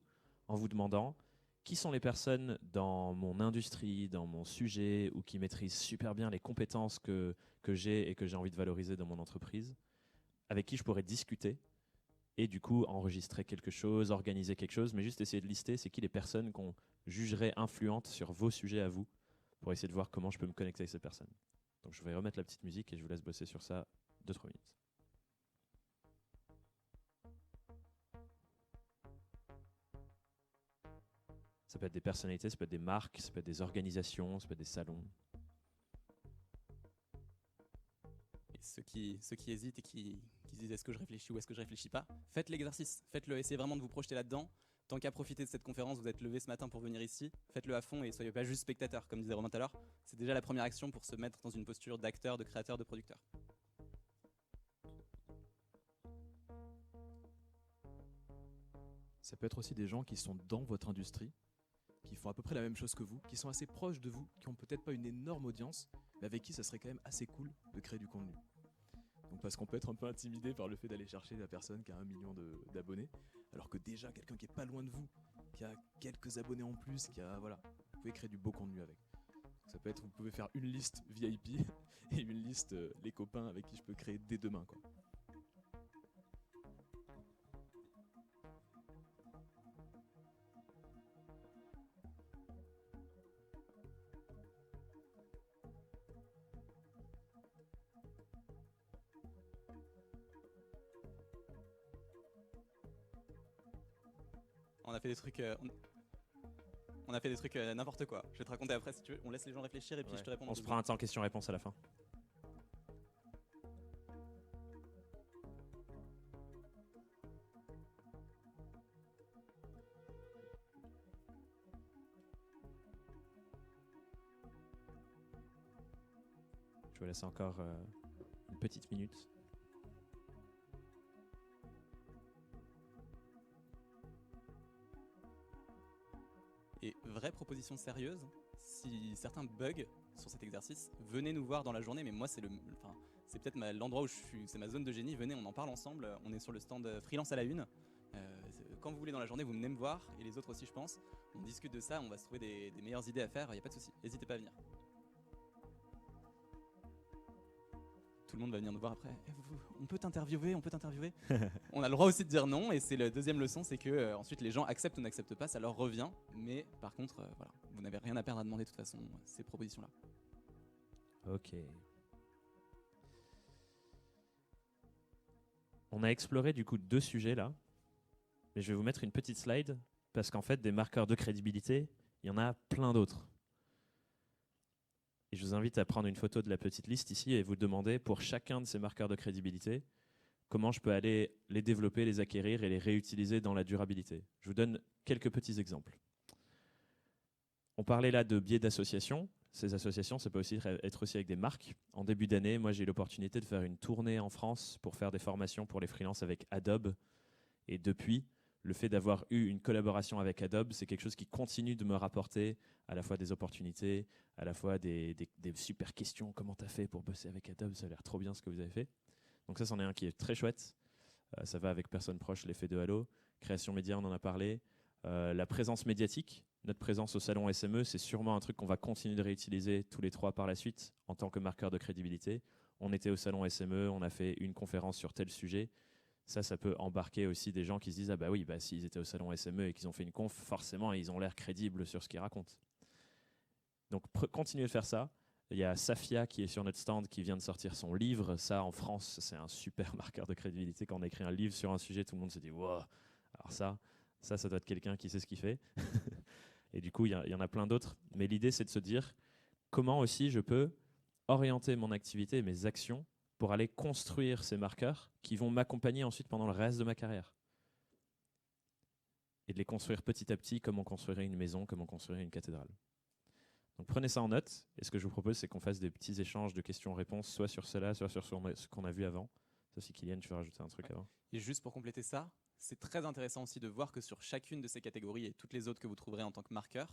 en vous demandant qui sont les personnes dans mon industrie, dans mon sujet, ou qui maîtrisent super bien les compétences que j'ai et que j'ai envie de valoriser dans mon entreprise, avec qui je pourrais discuter et du coup enregistrer quelque chose, organiser quelque chose, mais juste essayer de lister c'est qui les personnes qu'on jugerait influentes sur vos sujets à vous, pour essayer de voir comment je peux me connecter avec ces personnes. Donc je vais remettre la petite musique et je vous laisse bosser sur ça 2-3 minutes. Ça peut être des personnalités, ça peut être des marques, ça peut être des organisations, ça peut être des salons. Et ceux qui hésitent et qui se disent est-ce que je réfléchis ou est-ce que je réfléchis pas, faites l'exercice, faites-le, essayez vraiment de vous projeter là-dedans. Tant qu'à profiter de cette conférence, vous êtes levé ce matin pour venir ici, faites-le à fond et soyez pas juste spectateur, comme disait Romain tout à l'heure. C'est déjà la première action pour se mettre dans une posture d'acteur, de créateur, de producteur. Ça peut être aussi des gens qui sont dans votre industrie, qui font à peu près la même chose que vous, qui sont assez proches de vous, qui ont peut-être pas une énorme audience, mais avec qui ça serait quand même assez cool de créer du contenu. Donc parce qu'on peut être un peu intimidé par le fait d'aller chercher la personne qui a 1 million d'abonnés, alors que déjà quelqu'un qui est pas loin de vous, qui a quelques abonnés en plus, voilà, vous pouvez créer du beau contenu avec. Ça peut être, vous pouvez faire une liste VIP et une liste les copains avec qui je peux créer dès demain, quoi. On a fait des trucs, n'importe quoi. Je vais te raconter après si tu veux. On laisse les gens réfléchir et puis je te réponds. On se fera un temps question-réponse à la fin. Je vous laisse encore une petite minute. Et vraie proposition sérieuse, si certains bug sur cet exercice, venez nous voir dans la journée, mais moi c'est peut-être l'endroit où je suis, c'est ma zone de génie, venez, on en parle ensemble, on est sur le stand Freelance à la Une. Quand vous voulez dans la journée, vous venez me voir, et les autres aussi je pense, on discute de ça, on va se trouver des meilleures idées à faire, il n'y a pas de souci, n'hésitez pas à venir. Tout le monde va venir nous voir après. On peut t'interviewer. On a le droit aussi de dire non, et c'est la deuxième leçon, c'est que ensuite les gens acceptent ou n'acceptent pas, ça leur revient. Mais par contre, voilà, vous n'avez rien à perdre à demander de toute façon ces propositions-là. Ok. On a exploré du coup 2 sujets là, mais je vais vous mettre une petite slide parce qu'en fait des marqueurs de crédibilité, il y en a plein d'autres. Et je vous invite à prendre une photo de la petite liste ici et vous demander pour chacun de ces marqueurs de crédibilité comment je peux aller les développer, les acquérir et les réutiliser dans la durabilité. Je vous donne quelques petits exemples. On parlait là de biais d'association. Ces associations, ça peut aussi être aussi avec des marques. En début d'année, moi j'ai eu l'opportunité de faire une tournée en France pour faire des formations pour les freelances avec Adobe. Et depuis, le fait d'avoir eu une collaboration avec Adobe, c'est quelque chose qui continue de me rapporter à la fois des opportunités, à la fois des super questions. Comment tu as fait pour bosser avec Adobe? Ça a l'air trop bien ce que vous avez fait. Donc ça, c'en est un qui est très chouette. Ça va avec personnes proches, l'effet de halo. Création média, on en a parlé. La présence médiatique. Notre présence au salon SME, c'est sûrement un truc qu'on va continuer de réutiliser tous les 3 par la suite en tant que marqueur de crédibilité. On était au salon SME, on a fait une conférence sur tel sujet. Ça peut embarquer aussi des gens qui se disent « Ah bah oui, s'ils étaient au salon SME et qu'ils ont fait une conf, forcément, ils ont l'air crédibles sur ce qu'ils racontent. » Donc, continuez de faire ça. Il y a Safia qui est sur notre stand qui vient de sortir son livre. Ça, en France, c'est un super marqueur de crédibilité. Quand on écrit un livre sur un sujet, tout le monde se dit « Wow !» Alors ça doit être quelqu'un qui sait ce qu'il fait. Et du coup, il y en a plein d'autres. Mais l'idée, c'est de se dire comment aussi je peux orienter mon activité et mes actions pour aller construire ces marqueurs qui vont m'accompagner ensuite pendant le reste de ma carrière. Et de les construire petit à petit comme on construirait une maison, comme on construirait une cathédrale. Donc prenez ça en note. Et ce que je vous propose, c'est qu'on fasse des petits échanges de questions-réponses, soit sur cela, soit sur ce qu'on a vu avant. Sauf si Kylian, tu veux rajouter un truc avant. Et juste pour compléter ça, c'est très intéressant aussi de voir que sur chacune de ces catégories et toutes les autres que vous trouverez en tant que marqueur,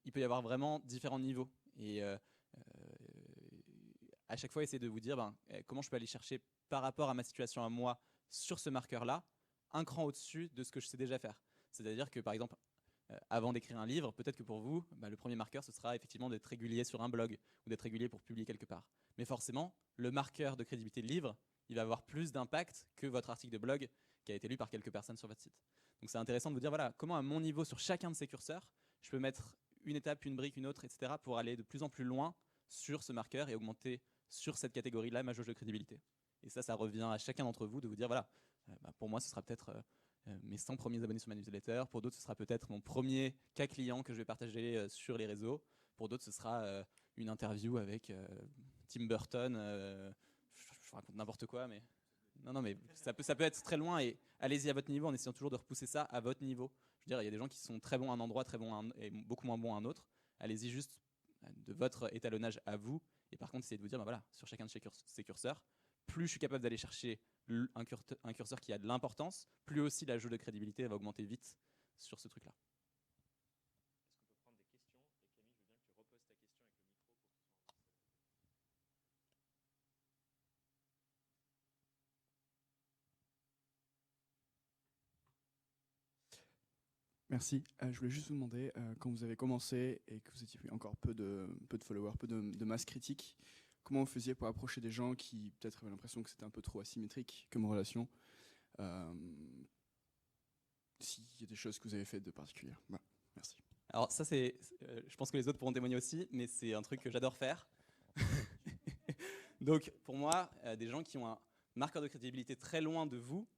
il peut y avoir vraiment différents niveaux. Et à chaque fois, essayez de vous dire comment je peux aller chercher par rapport à ma situation à moi sur ce marqueur-là, un cran au-dessus de ce que je sais déjà faire. C'est-à-dire que par exemple, avant d'écrire un livre, peut-être que pour vous, le premier marqueur, ce sera effectivement d'être régulier sur un blog ou d'être régulier pour publier quelque part. Mais forcément, le marqueur de crédibilité de livre, il va avoir plus d'impact que votre article de blog qui a été lu par quelques personnes sur votre site. Donc c'est intéressant de vous dire, voilà, comment à mon niveau, sur chacun de ces curseurs, je peux mettre une étape, une brique, une autre, etc. pour aller de plus en plus loin sur ce marqueur et augmenter sur cette catégorie-là ma jauge de crédibilité. Et ça revient à chacun d'entre vous de vous dire, voilà, pour moi, ce sera peut-être mes 100 premiers abonnés sur ma newsletter. Pour d'autres, ce sera peut-être mon premier cas client que je vais partager sur les réseaux. Pour d'autres, ce sera une interview avec Tim Burton. Je raconte n'importe quoi, mais... Non, mais ça peut être très loin et allez-y à votre niveau en essayant toujours de repousser ça à votre niveau. Je veux dire, il y a des gens qui sont très bons à un endroit, très bons et beaucoup moins bons à un autre. Allez-y juste de votre étalonnage à vous. Et par contre, essayez de vous dire, voilà, sur chacun de ces curseurs, plus je suis capable d'aller chercher un curseur qui a de l'importance, plus aussi la jauge de crédibilité va augmenter vite sur ce truc-là. Merci. Je voulais juste vous demander, quand vous avez commencé et que vous étiez encore peu de followers, peu de masse critique, comment vous faisiez pour approcher des gens qui peut-être avaient l'impression que c'était un peu trop asymétrique comme relation? S'il y a des choses que vous avez faites de particulier. Voilà. Merci. Alors ça, je pense que les autres pourront témoigner aussi, mais c'est un truc que j'adore faire. Donc pour moi, des gens qui ont un marqueur de crédibilité très loin de vous,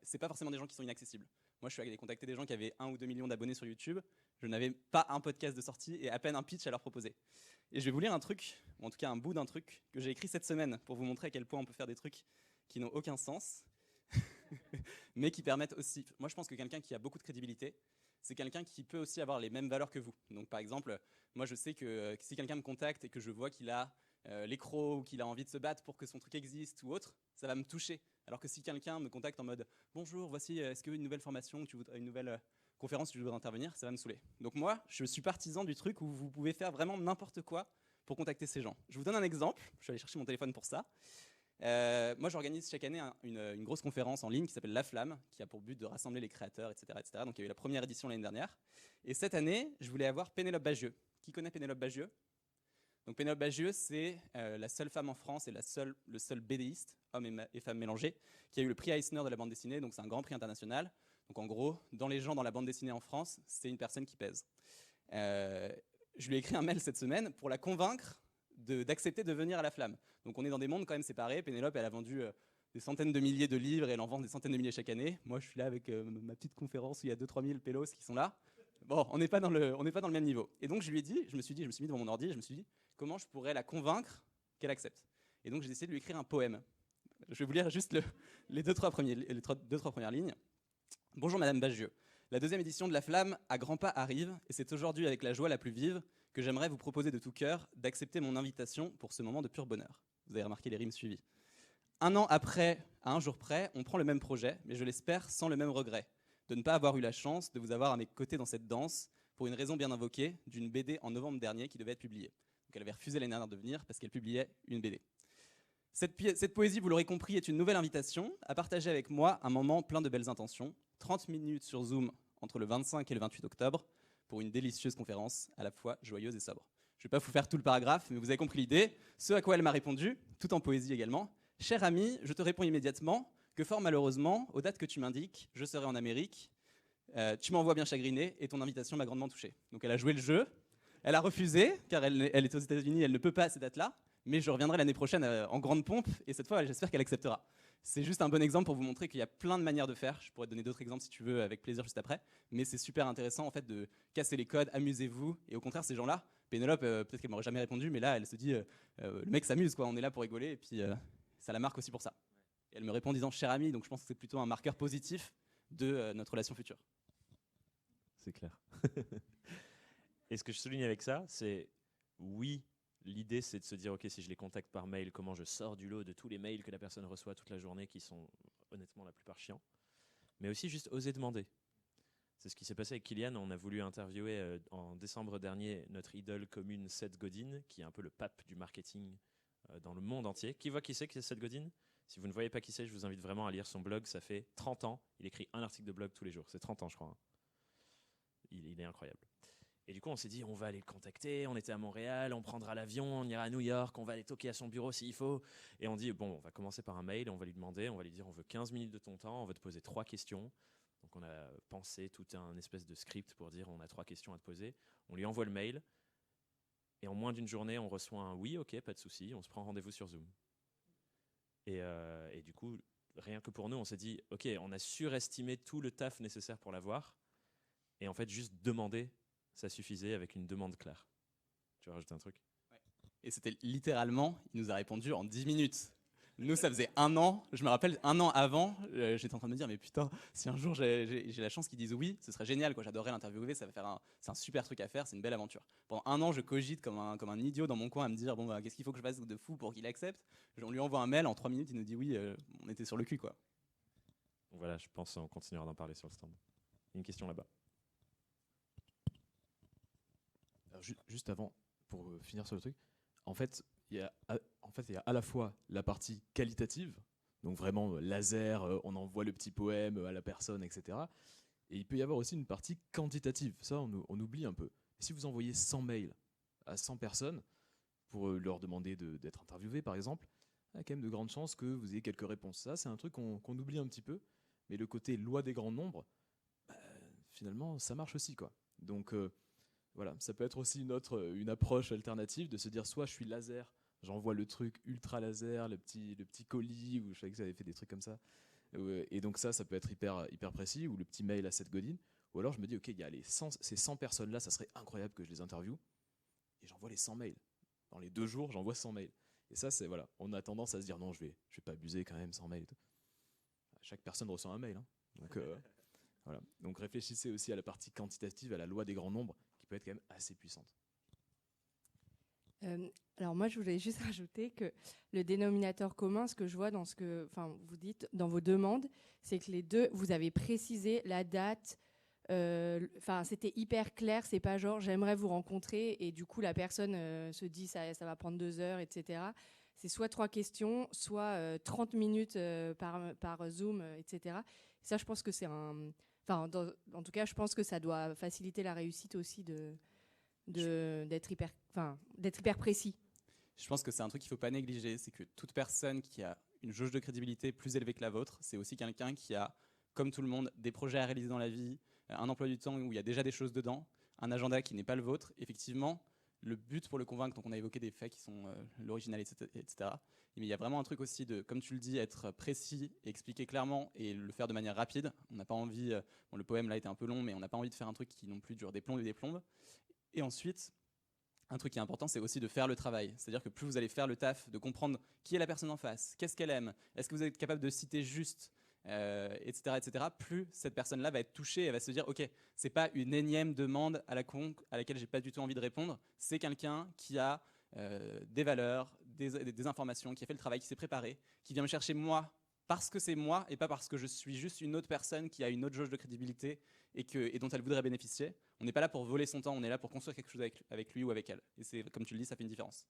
c'est pas forcément des gens qui sont inaccessibles. Moi, je suis allé contacter des gens qui avaient 1 ou 2 millions d'abonnés sur YouTube. Je n'avais pas un podcast de sortie et à peine un pitch à leur proposer. Et je vais vous lire un truc, ou en tout cas un bout d'un truc que j'ai écrit cette semaine pour vous montrer à quel point on peut faire des trucs qui n'ont aucun sens, mais qui permettent aussi... Moi, je pense que quelqu'un qui a beaucoup de crédibilité, c'est quelqu'un qui peut aussi avoir les mêmes valeurs que vous. Donc, par exemple, moi, je sais que si quelqu'un me contacte et que je vois qu'il a les crocs ou qu'il a envie de se battre pour que son truc existe ou autre, ça va me toucher. Alors que si quelqu'un me contacte en mode « Bonjour, voici, est-ce que une nouvelle formation, une nouvelle conférence, tu voudrais intervenir ?» Ça va me saouler. Donc moi, je suis partisan du truc où vous pouvez faire vraiment n'importe quoi pour contacter ces gens. Je vous donne un exemple. Je suis allé chercher mon téléphone pour ça. Moi, j'organise chaque année une grosse conférence en ligne qui s'appelle La Flamme, qui a pour but de rassembler les créateurs, etc., etc. Donc il y a eu la première édition l'année dernière. Et cette année, je voulais avoir Pénélope Bagieux. Qui connaît Pénélope Bagieux ? Donc Pénélope Bagieux, c'est la seule femme en France et le seul BDiste, homme et femme mélangés, qui a eu le prix Eisner de la bande dessinée, donc c'est un grand prix international. Donc en gros, dans les gens dans la bande dessinée en France, c'est une personne qui pèse. Je lui ai écrit un mail cette semaine pour la convaincre d'accepter de venir à La Flamme. Donc on est dans des mondes quand même séparés. Pénélope, elle a vendu des centaines de milliers de livres et elle en vend des centaines de milliers chaque année. Moi, je suis là avec ma petite conférence où il y a 2-3 000 pélos qui sont là. Bon, on n'est pas dans le même niveau. Et donc je lui ai dit, je me suis mis devant mon ordi et je me suis dit comment je pourrais la convaincre qu'elle accepte. Et donc j'ai décidé de lui écrire un poème. Je vais vous lire juste les 2-3 premières lignes. Bonjour Madame Bagieux. La 2e édition de La Flamme à grands pas arrive et c'est aujourd'hui avec la joie la plus vive que j'aimerais vous proposer de tout cœur d'accepter mon invitation pour ce moment de pur bonheur. Vous avez remarqué les rimes suivies. 1 an après, à un jour près, on prend le même projet, mais je l'espère sans le même regret. de ne pas avoir eu la chance de vous avoir à mes côtés dans cette danse pour une raison bien invoquée d'une BD en novembre dernier qui devait être publiée. Donc elle avait refusé l'année dernière de venir parce qu'elle publiait une BD. Cette poésie, vous l'aurez compris, est une nouvelle invitation à partager avec moi un moment plein de belles intentions. 30 minutes sur Zoom entre le 25 et le 28 octobre pour une délicieuse conférence à la fois joyeuse et sobre. Je ne vais pas vous faire tout le paragraphe, mais vous avez compris l'idée. Ce à quoi elle m'a répondu, tout en poésie également. « Cher ami, je te réponds immédiatement que fort malheureusement, aux dates que tu m'indiques, je serai en Amérique. Tu m'envoies bien chagriné et ton invitation m'a grandement touché. » Donc elle a joué le jeu. Elle a refusé, car elle est aux États-Unis, elle ne peut pas à ces dates-là. Mais je reviendrai l'année prochaine en grande pompe, et cette fois, j'espère qu'elle acceptera. C'est juste un bon exemple pour vous montrer qu'il y a plein de manières de faire. Je pourrais te donner d'autres exemples si tu veux, avec plaisir juste après. Mais c'est super intéressant en fait de casser les codes, amusez-vous. Et au contraire, ces gens-là, Pénélope, peut-être qu'elle m'aurait jamais répondu, mais là, elle se dit, le mec s'amuse, quoi. On est là pour rigoler, et puis ça la marque aussi pour ça. Et elle me répond en disant, cher ami, donc je pense que c'est plutôt un marqueur positif de notre relation future. C'est clair. Et ce que je souligne avec ça, c'est oui, l'idée c'est de se dire ok, si je les contacte par mail, comment je sors du lot de tous les mails que la personne reçoit toute la journée qui sont honnêtement la plupart chiants, mais aussi juste oser demander. C'est ce qui s'est passé avec Kylian. On a voulu interviewer en décembre dernier notre idole commune Seth Godin, qui est un peu le pape du marketing dans le monde entier. Qui voit qui c'est Seth Godin? Si vous ne voyez pas qui c'est, je vous invite vraiment à lire son blog. Ça fait 30 ans. Il écrit un article de blog tous les jours. C'est 30 ans, je crois. Hein. Il est incroyable. Et du coup, on s'est dit, on va aller le contacter. On était à Montréal, on prendra l'avion, on ira à New York, on va aller toquer à son bureau s'il faut. Et on dit, bon, on va commencer par un mail, on va lui demander, on va lui dire, on veut 15 minutes de ton temps, on va te poser 3 questions. Donc on a pensé tout un espèce de script pour dire, on a 3 questions à te poser. On lui envoie le mail. Et en moins d'une journée, on reçoit un oui, ok, pas de souci, on se prend rendez-vous sur Zoom. Et du coup, rien que pour nous, on s'est dit, ok, on a surestimé tout le taf nécessaire pour l'avoir. Et en fait, juste demander, ça suffisait avec une demande claire. Tu veux rajouter un truc? Ouais. Et c'était littéralement, il nous a répondu en 10 minutes. Nous, ça faisait 1 an, je me rappelle, 1 an avant, j'étais en train de me dire, mais putain, si un jour j'ai la chance qu'ils disent oui, ce serait génial, quoi. J'adorerais l'interviewer, c'est un super truc à faire, c'est une belle aventure. Pendant 1 an, je cogite comme un idiot dans mon coin à me dire, bon, bah, qu'est-ce qu'il faut que je fasse de fou pour qu'il accepte? On lui envoie un mail, en 3 minutes, il nous dit oui, on était sur le cul, quoi. Donc voilà, je pense qu'on continuera d'en parler sur le stand. Une question là-bas. Alors, juste avant, pour finir sur le truc, en fait, il y a à la fois la partie qualitative, donc vraiment laser, on envoie le petit poème à la personne, etc. Et il peut y avoir aussi une partie quantitative. Ça, on oublie un peu. Et si vous envoyez 100 mails à 100 personnes pour leur demander d'être interviewés, par exemple, il y a quand même de grandes chances que vous ayez quelques réponses. Ça, c'est un truc qu'on oublie un petit peu. Mais le côté loi des grands nombres, finalement, ça marche aussi, quoi. Donc, voilà, ça peut être aussi une approche alternative de se dire soit je suis laser, j'envoie le truc ultra laser, le petit colis, ou je savais que ça avait fait des trucs comme ça. Et donc ça peut être hyper précis, ou le petit mail à Seth Godin. Ou alors je me dis, ok, il y a ces 100 personnes-là, ça serait incroyable que je les interviewe. Et j'envoie les 100 mails. Dans les 2 jours, j'envoie 100 mails. Et ça, c'est voilà, on a tendance à se dire, non, je vais pas abuser quand même, 100 mails et tout. Chaque personne reçoit un mail. Hein. Donc, voilà. Donc réfléchissez aussi à la partie quantitative, à la loi des grands nombres, qui peut être quand même assez puissante. Alors moi, je voulais juste rajouter que le dénominateur commun, ce que je vois dans ce que vous dites, dans vos demandes, c'est que les deux, vous avez précisé la date. C'était hyper clair. C'est pas genre j'aimerais vous rencontrer et du coup la personne se dit ça va prendre 2 heures, etc. C'est soit 3 questions, soit 30 minutes par Zoom, etc. Et ça, je pense que c'est en tout cas, je pense que ça doit faciliter la réussite aussi d'être hyper précis. Je pense que c'est un truc qu'il ne faut pas négliger, c'est que toute personne qui a une jauge de crédibilité plus élevée que la vôtre, c'est aussi quelqu'un qui a, comme tout le monde, des projets à réaliser dans la vie, un emploi du temps où il y a déjà des choses dedans, un agenda qui n'est pas le vôtre. Effectivement, le but pour le convaincre, donc on a évoqué des faits qui sont l'original, etc. Mais il y a vraiment un truc aussi de, comme tu le dis, être précis, expliquer clairement et le faire de manière rapide. On n'a pas envie, le poème là était un peu long, mais on n'a pas envie de faire un truc qui non plus dure des plombes et des plombes. Et ensuite, un truc qui est important, c'est aussi de faire le travail. C'est-à-dire que plus vous allez faire le taf, de comprendre qui est la personne en face, qu'est-ce qu'elle aime, est-ce que vous êtes capable de citer juste, etc., plus cette personne-là va être touchée, elle va se dire, ok, c'est pas une énième demande à la con à laquelle j'ai pas du tout envie de répondre, c'est quelqu'un qui a des valeurs, des informations, qui a fait le travail, qui s'est préparé, qui vient me chercher moi parce que c'est moi et pas parce que je suis juste une autre personne qui a une autre jauge de crédibilité et dont elle voudrait bénéficier. On n'est pas là pour voler son temps, on est là pour construire quelque chose avec lui ou avec elle. Et c'est, comme tu le dis, ça fait une différence.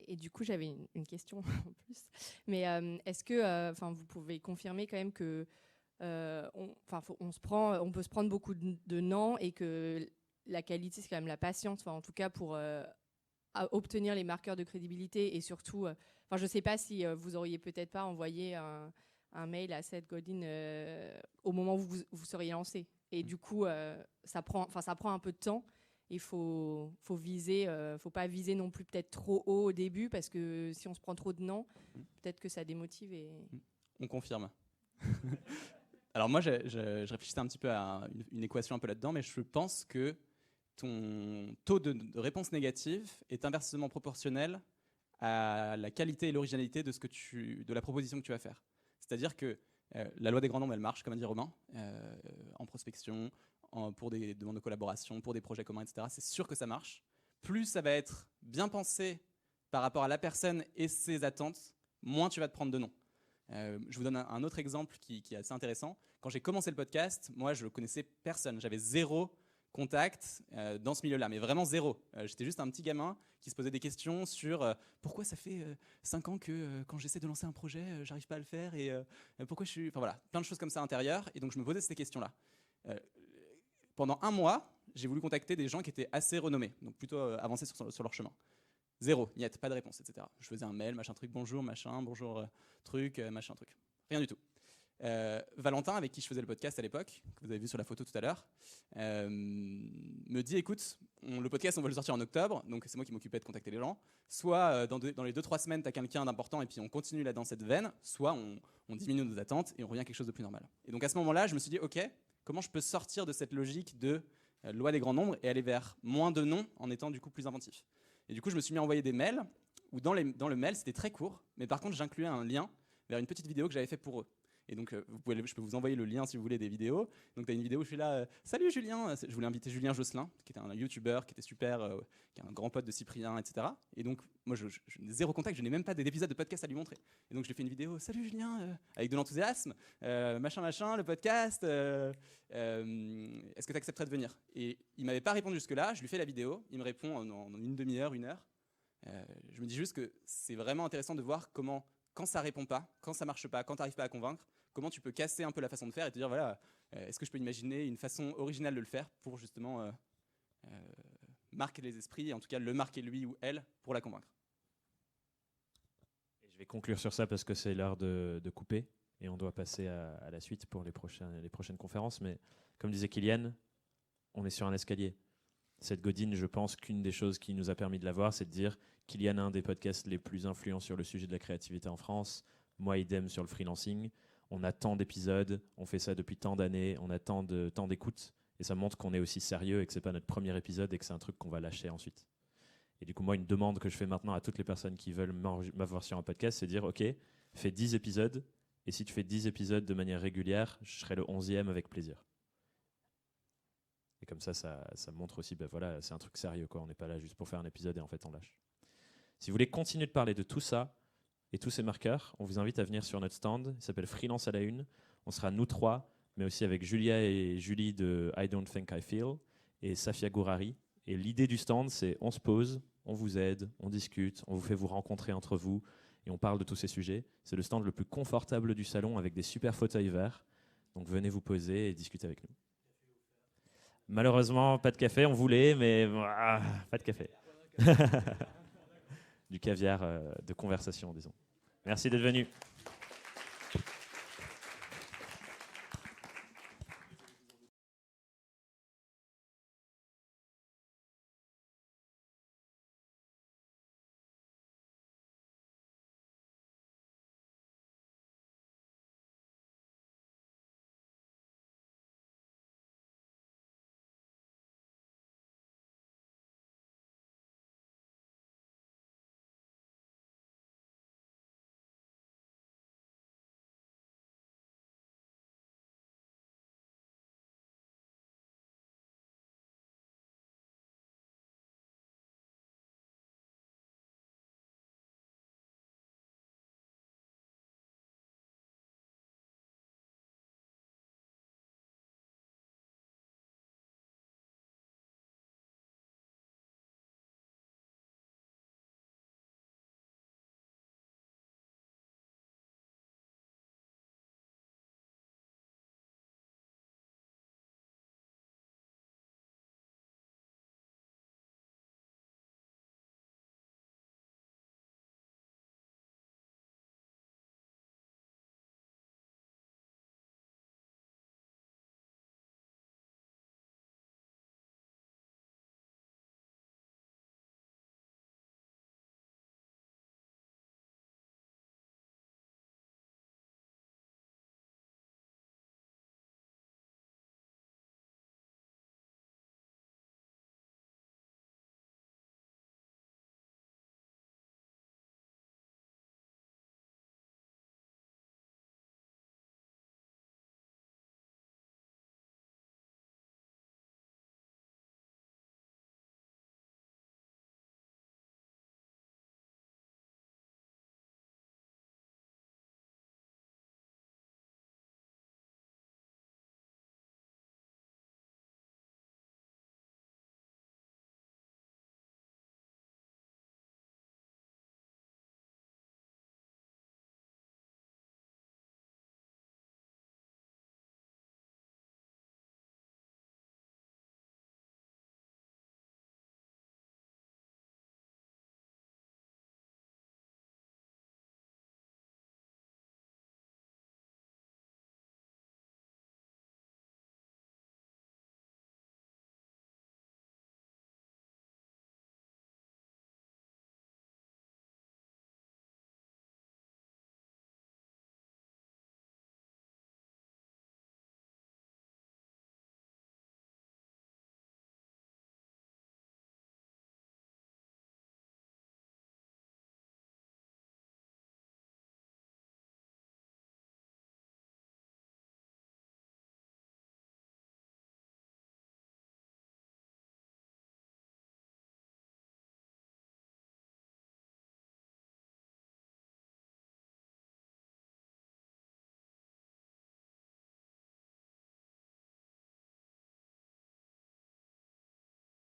Et du coup, j'avais une question en plus. Mais est-ce que vous pouvez confirmer quand même que on peut se prendre beaucoup de non et que la qualité, c'est quand même la patience, en tout cas pour obtenir les marqueurs de crédibilité et surtout, je ne sais pas si vous auriez peut-être pas envoyé un mail à Seth Godin au moment où vous seriez lancé. Et du coup, ça prend un peu de temps. Il faut viser, faut pas viser non plus peut-être trop haut au début parce que si on se prend trop de non, peut-être que ça démotive. On confirme. Alors moi, je réfléchissais un petit peu à une équation un peu là-dedans, mais je pense que ton taux de réponse négative est inversement proportionnel à la qualité et l'originalité de la proposition que tu vas faire. C'est-à-dire que la loi des grands nombres, elle marche, comme a dit Romain, en prospection, pour des demandes de collaboration, pour des projets communs, etc. C'est sûr que ça marche. Plus ça va être bien pensé par rapport à la personne et ses attentes, moins tu vas te prendre de non. Je vous donne un autre exemple qui est assez intéressant. Quand j'ai commencé le podcast, moi, je ne connaissais personne. J'avais 0 contact dans ce milieu-là, mais vraiment 0. J'étais juste un petit gamin qui se posait des questions sur pourquoi ça fait 5 ans que quand j'essaie de lancer un projet, j'arrive pas à le faire et pourquoi je suis... Enfin voilà, plein de choses comme ça intérieures. Et donc, je me posais ces questions-là. Pendant 1 mois, j'ai voulu contacter des gens qui étaient assez renommés, donc plutôt avancés sur leur chemin. 0, niet, pas de réponse, etc. Je faisais un mail, machin truc, bonjour, machin, bonjour truc, machin truc. Rien du tout. Valentin, avec qui je faisais le podcast à l'époque, que vous avez vu sur la photo tout à l'heure, me dit, écoute, le podcast, on va le sortir en octobre, donc c'est moi qui m'occupais de contacter les gens. Soit dans les 2-3 semaines, tu as quelqu'un d'important et puis on continue là dans cette veine, soit on diminue nos attentes et on revient à quelque chose de plus normal. Et donc à ce moment-là, je me suis dit, ok, comment je peux sortir de cette logique de loi des grands nombres et aller vers moins de non en étant du coup plus inventif. Et du coup, je me suis mis à envoyer des mails où dans le mail, c'était très court, mais par contre, j'incluais un lien vers une petite vidéo que j'avais fait pour eux. Et donc, je peux vous envoyer le lien si vous voulez des vidéos. Donc, tu as une vidéo où je suis là, salut Julien. Je voulais inviter Julien Josselin, qui était un YouTuber, qui était super, qui est un grand pote de Cyprien, etc. Et donc, moi, je n'ai 0 contact, je n'ai même pas d'épisode de podcast à lui montrer. Et donc, je lui ai fait une vidéo, salut Julien, avec de l'enthousiasme, machin, le podcast, est-ce que tu accepterais de venir? Et il ne m'avait pas répondu jusque-là, je lui fais la vidéo, il me répond en une demi-heure, 1 heure. Je me dis juste que c'est vraiment intéressant de voir comment, quand ça répond pas, quand ça marche pas, quand tu n'arrives pas à convaincre, comment tu peux casser un peu la façon de faire et te dire voilà, est-ce que je peux imaginer une façon originale de le faire pour justement marquer les esprits et en tout cas le marquer lui ou elle pour la convaincre. Et je vais conclure sur ça parce que c'est l'heure de couper et on doit passer à la suite pour les prochaines conférences. Mais comme disait Kylian, on est sur un escalier. Seth Godin, je pense qu'une des choses qui nous a permis de l'avoir, c'est de dire Kylian a un des podcasts les plus influents sur le sujet de la créativité en France, moi idem sur le freelancing. On a tant d'épisodes, on fait ça depuis tant d'années, on a tant d'écoutes, et ça montre qu'on est aussi sérieux et que c'est pas notre premier épisode et que c'est un truc qu'on va lâcher ensuite. Et du coup, moi, une demande que je fais maintenant à toutes les personnes qui veulent m'avoir sur un podcast, c'est de dire, ok, fais 10 épisodes, et si tu fais 10 épisodes de manière régulière, je serai le 11e avec plaisir. Et comme ça montre aussi, voilà, c'est un truc sérieux, quoi. On n'est pas là juste pour faire un épisode et en fait on lâche. Si vous voulez continuer de parler de tout ça et tous ces marqueurs, on vous invite à venir sur notre stand. Il s'appelle Freelance à la Une. On sera nous 3, mais aussi avec Julia et Julie de I Don't Think I Feel et Safia Gourari. Et l'idée du stand, c'est on se pose, on vous aide, on discute, on vous fait vous rencontrer entre vous et on parle de tous ces sujets. C'est le stand le plus confortable du salon avec des super fauteuils verts. Donc venez vous poser et discuter avec nous. Malheureusement, pas de café, on voulait, mais pas de café. Du caviar de conversation, disons. Merci d'être venu.